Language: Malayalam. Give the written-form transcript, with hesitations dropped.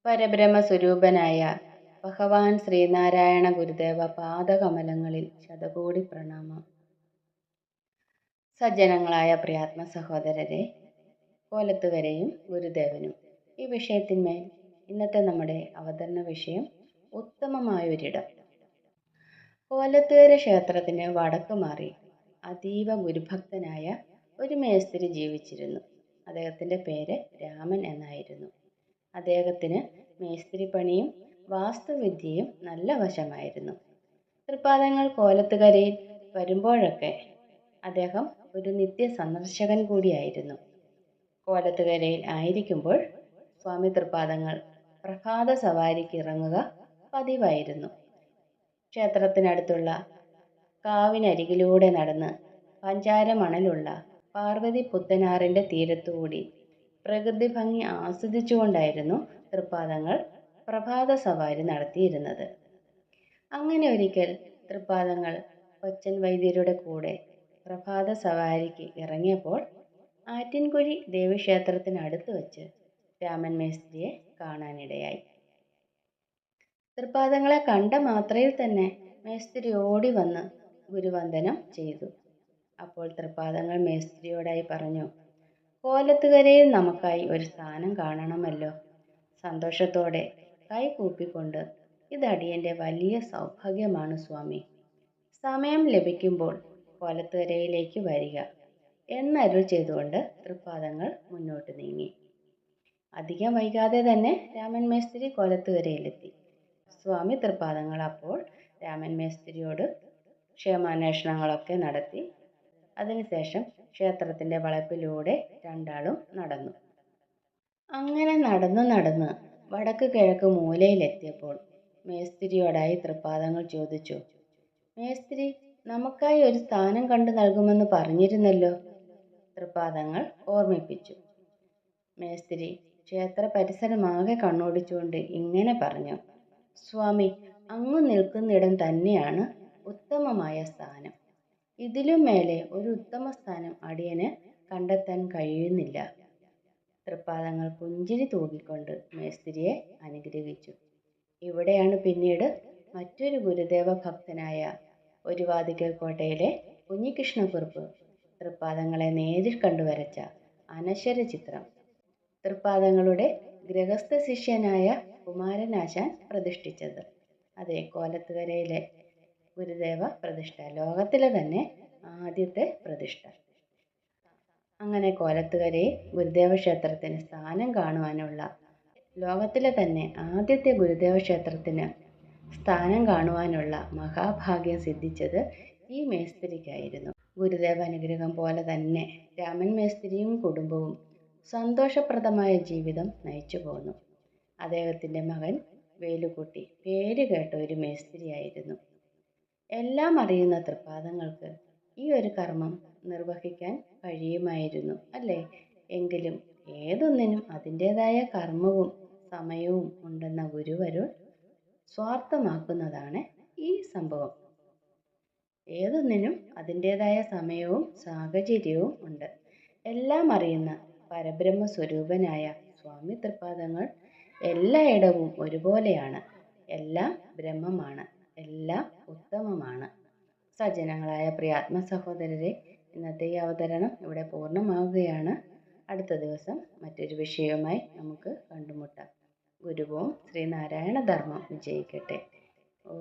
പരബ്രഹ്മസ്വരൂപനായ ഭഗവാൻ ശ്രീനാരായണ ഗുരുദേവ പാദകമലങ്ങളിൽ ശതകോടി പ്രണാമം. സജ്ജനങ്ങളായ പ്രിയാത്മ സഹോദരരെ, കോലത്തുകരയും ഗുരുദേവനും ഈ വിഷയത്തിന്മേൽ ഇന്നത്തെ നമ്മുടെ അവതരണ വിഷയം ഉത്തമമായൊരിടം. കോലത്തുകര ക്ഷേത്രത്തിന് വടക്ക് മാറി അതീവ ഗുരുഭക്തനായ ഒരു മേസ്തിരി ജീവിച്ചിരുന്നു. അദ്ദേഹത്തിൻ്റെ പേര് രാമൻ എന്നായിരുന്നു. അദ്ദേഹത്തിന് മേസ്തിരിപ്പണിയും വാസ്തുവിദ്യയും നല്ല വശമായിരുന്നു. തൃപ്പാദങ്ങൾ കോലത്തുകരയിൽ വരുമ്പോഴൊക്കെ അദ്ദേഹം ഒരു നിത്യ സന്ദർശകൻ കൂടിയായിരുന്നു. കോലത്തുകരയിൽ ആയിരിക്കുമ്പോൾ സ്വാമി തൃപ്പാദങ്ങൾ പ്രഭാത സവാരിക്ക് ഇറങ്ങുക പതിവായിരുന്നു. ക്ഷേത്രത്തിനടുത്തുള്ള കാവിനരികിലൂടെ നടന്ന് പഞ്ചാരമണലുള്ള പാർവതി പുത്തനാറിൻ്റെ തീരത്തുകൂടി പ്രകൃതി ഭംഗി ആസ്വദിച്ചുകൊണ്ടായിരുന്നു തൃപ്പാദങ്ങൾ പ്രഭാത സവാരി നടത്തിയിരുന്നത്. അങ്ങനെ ഒരിക്കൽ തൃപ്പാദങ്ങൾ കൊച്ചൻ വൈദ്യരുടെ കൂടെ പ്രഭാത സവാരിക്ക് ഇറങ്ങിയപ്പോൾ ആറ്റിൻകുഴി ദേവീക്ഷേത്രത്തിനടുത്ത് വച്ച് രാമൻ മേസ്ത്രിയെ കാണാനിടയായി. തൃപ്പാദങ്ങളെ കണ്ട മാത്രയിൽ തന്നെ മേസ്ത്രി ഓടി വന്ന് ഗുരുവന്ദനം ചെയ്തു. അപ്പോൾ തൃപ്പാദങ്ങൾ മേസ്ത്രിയോടായി പറഞ്ഞു, കോലത്തുകരയിൽ നമുക്കായി ഒരു സ്ഥാനം കാണണമല്ലോ. സന്തോഷത്തോടെ കൈ കൂപ്പിക്കൊണ്ട്, ഇതടിയൻ്റെ വലിയ സൗഭാഗ്യമാണ് സ്വാമി. സമയം ലഭിക്കുമ്പോൾ കോലത്തുകരയിലേക്ക് വരിക എന്നരുൾ ചെയ്തുകൊണ്ട് തൃപ്പാദങ്ങൾ മുന്നോട്ട് നീങ്ങി. അധികം വൈകാതെ തന്നെ രാമൻ മേസ്ത്രി കോലത്തുകരയിലെത്തി. സ്വാമി തൃപ്പാദങ്ങൾ അപ്പോൾ രാമൻ മേസ്ത്രിയോട് ക്ഷേമാന്വേഷണങ്ങളൊക്കെ നടത്തി. അതിനുശേഷം ക്ഷേത്രത്തിൻ്റെ വളപ്പിലൂടെ രണ്ടാളും നടന്നു. അങ്ങനെ നടന്ന് വടക്ക് കിഴക്ക് മൂലയിലെത്തിയപ്പോൾ മേസ്ത്രിയോടായി തൃപ്പാദങ്ങൾ ചോദിച്ചു, മേസ്ത്രി, നമുക്കായി ഒരു സ്ഥാനം കണ്ടു നൽകുമെന്ന് പറഞ്ഞിരുന്നല്ലോ. തൃപ്പാദങ്ങൾ ഓർമ്മിപ്പിച്ചു. മേസ്ത്രി ക്ഷേത്ര പരിസരമാകെ കണ്ണോടിച്ചുകൊണ്ട് ഇങ്ങനെ പറഞ്ഞു, സ്വാമി, അങ്ങ് നിൽക്കുന്നിടം തന്നെയാണ് ഉത്തമമായ സ്ഥാനം. ഇതിലും മേലെ ഒരു ഉത്തമ സ്ഥാനം അടിയന് കണ്ടെത്താൻ കഴിയുന്നില്ല. തൃപ്പാദങ്ങൾ പുഞ്ചിരി തൂകിക്കൊണ്ട് മേസ്ത്രിയെ അനുഗ്രഹിച്ചു. ഇവിടെയാണ് പിന്നീട് മറ്റൊരു ഗുരുദേവ ഭക്തനായ ഒരുവാതിക്കൽ കോട്ടയിലെ കുഞ്ഞികൃഷ്ണക്കുറുപ്പ് തൃപ്പാദങ്ങളെ നേരിൽ കണ്ടു വരച്ച അനശ്വര ചിത്രം തൃപ്പാദങ്ങളുടെ ഗൃഹസ്ഥ ശിഷ്യനായ കുമാരനാശാൻ പ്രതിഷ്ഠിച്ചത്. അതെ, കോലത്തുകരയിലെ ഗുരുദേവ പ്രതിഷ്ഠ, ലോകത്തിലെ തന്നെ ആദ്യത്തെ പ്രതിഷ്ഠ. അങ്ങനെ കോലത്തുകരയിൽ ഗുരുദേവ ക്ഷേത്രത്തിന് സ്ഥാനം കാണുവാനുള്ള, ലോകത്തിലെ തന്നെ ആദ്യത്തെ ഗുരുദേവ ക്ഷേത്രത്തിന് സ്ഥാനം കാണുവാനുള്ള മഹാഭാഗ്യം സിദ്ധിച്ചത് ഈ മേസ്ത്രിക്കായിരുന്നു. ഗുരുദേവ അനുഗ്രഹം പോലെ തന്നെ രാമൻ മേസ്ത്രിയും കുടുംബവും സന്തോഷപ്രദമായ ജീവിതം നയിച്ചു പോന്നു. അദ്ദേഹത്തിൻ്റെ മകൻ വേലുക്കുട്ടി പേര് കേട്ട ഒരു മേസ്ത്രിയായിരുന്നു. എല്ലാം അറിയുന്ന തൃപ്പാദങ്ങൾക്ക് ഈ ഒരു കർമ്മം നിർവഹിക്കാൻ കഴിയുമായിരുന്നു, അല്ലേ? എങ്കിലും ഏതൊന്നിനും അതിൻ്റെതായ കർമ്മവും സമയവും ഉണ്ടെന്ന ഗുരുവരുൾ സ്വാർത്ഥമാക്കുന്നതാണ് ഈ സംഭവം. ഏതൊന്നിനും അതിൻ്റെതായ സമയവും സാഹചര്യവും ഉണ്ട്. എല്ലാം അറിയുന്ന പരബ്രഹ്മ സ്വരൂപനായ സ്വാമി തൃപ്പാദങ്ങൾ എല്ലായിടവും ഒരുപോലെയാണ്. എല്ലാം ബ്രഹ്മമാണ്, എല്ലാം ഉത്തമമാണ്. സജ്ജനങ്ങളായ പ്രിയാത്മ സഹോദരരെ, ഇന്നത്തെ ഈ അവതരണം ഇവിടെ പൂർണ്ണമാവുകയാണ്. അടുത്ത ദിവസം മറ്റൊരു വിഷയവുമായി നമുക്ക് കണ്ടുമുട്ടാം. ഗുരുവും ശ്രീനാരായണ ധർമ്മം വിജയിക്കട്ടെ. ഓ